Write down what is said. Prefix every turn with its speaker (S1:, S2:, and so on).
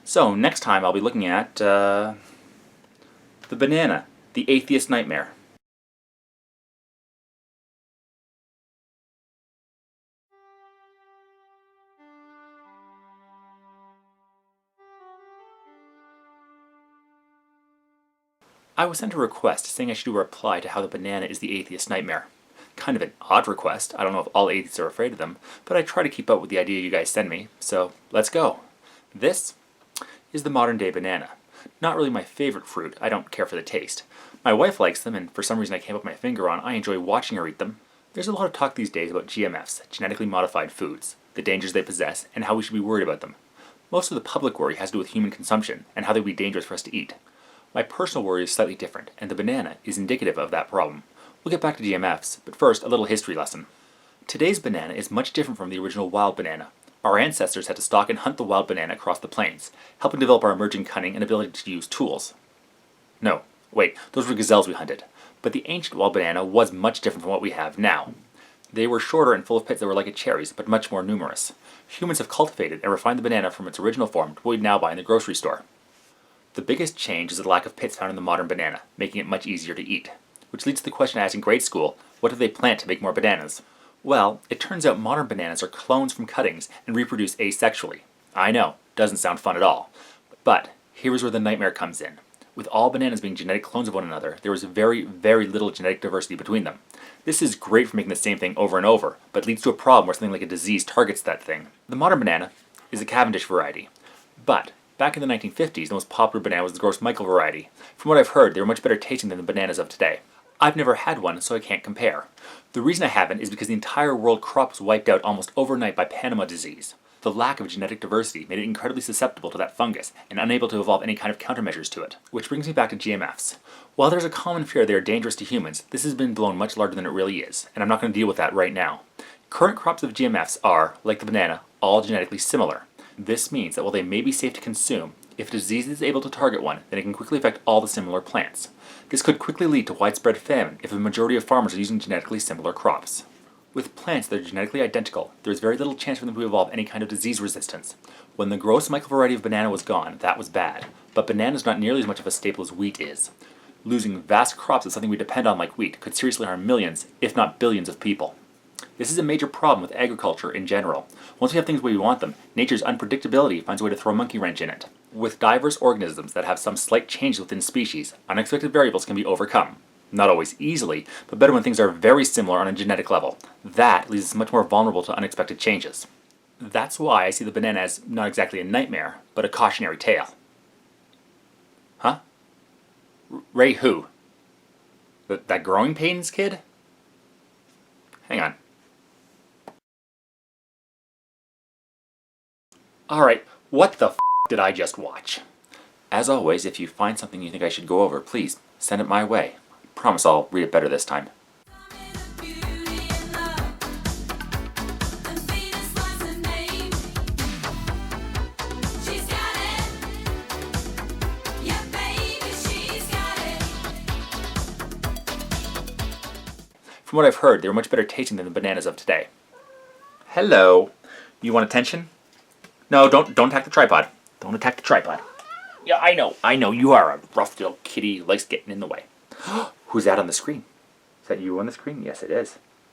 S1: So next time I'll be looking at the banana, the atheist nightmare. I was sent a request saying I should do a reply to how the banana is the atheist nightmare. Kind of an odd request. I don't know if all atheists are afraid of them, but I try to keep up with the idea you guys send me, so let's go. This is the modern day banana. Not really my favorite fruit, I don't care for the taste. My wife likes them, and for some reason I can't put my finger on, I enjoy watching her eat them. There's a lot of talk these days about GMFs, genetically modified foods, the dangers they possess, and how we should be worried about them. Most of the public worry has to do with human consumption, and how they would be dangerous for us to eat. My personal worry is slightly different, and the banana is indicative of that problem. We'll get back to GMFs, but first, a little history lesson. Today's banana is much different from the original wild banana. Our ancestors had to stalk and hunt the wild banana across the plains, helping develop our emerging cunning and ability to use tools. No, wait, those were gazelles we hunted. But the ancient wild banana was much different from what we have now. They were shorter and full of pits that were like cherries, but much more numerous. Humans have cultivated and refined the banana from its original form to what we now buy in the grocery store. The biggest change is the lack of pits found in the modern banana, making it much easier to eat. Which leads to the question I asked in grade school, what do they plant to make more bananas? Well, it turns out modern bananas are clones from cuttings and reproduce asexually. I know, doesn't sound fun at all. But here's where the nightmare comes in. With all bananas being genetic clones of one another, there is very, very little genetic diversity between them. This is great for making the same thing over and over, but leads to a problem where something like a disease targets that thing. The modern banana is a Cavendish variety. But back in the 1950s, the most popular banana was the Gross Michael variety. From what I've heard, they were much better tasting than the bananas of today. I've never had one, so I can't compare. The reason I haven't is because the entire world crop was wiped out almost overnight by Panama disease. The lack of genetic diversity made it incredibly susceptible to that fungus and unable to evolve any kind of countermeasures to it. Which brings me back to GMFs. While there's a common fear they are dangerous to humans, this has been blown much larger than it really is, and I'm not going to deal with that right now. Current crops of GMFs are, like the banana, all genetically similar. This means that while they may be safe to consume, if a disease is able to target one, then it can quickly affect all the similar plants. This could quickly lead to widespread famine if a majority of farmers are using genetically similar crops. With plants that are genetically identical, there is very little chance for them to evolve any kind of disease resistance. When the Gross Michael variety of banana was gone, that was bad, but banana is not nearly as much of a staple as wheat is. Losing vast crops of something we depend on like wheat could seriously harm millions, if not billions of people. This is a major problem with agriculture in general. Once we have things the way we want them, nature's unpredictability finds a way to throw a monkey wrench in it. With diverse organisms that have some slight changes within species, unexpected variables can be overcome. Not always easily, but better when things are very similar on a genetic level. That leaves us much more vulnerable to unexpected changes. That's why I see the banana as not exactly a nightmare, but a cautionary tale. Huh? Ray who? That growing pains kid? Hang on. Alright, what the f did I just watch? As always, if you find something you think I should go over, please send it my way. I promise I'll read it better this time. From what I've heard, they were much better tasting than the bananas of today. Hello. You want attention? No, don't attack the tripod. Don't attack the tripod. Yeah, I know, you are a rough little kitty who likes getting in the way. Who's that on the screen? Is that you on the screen? Yes, it is.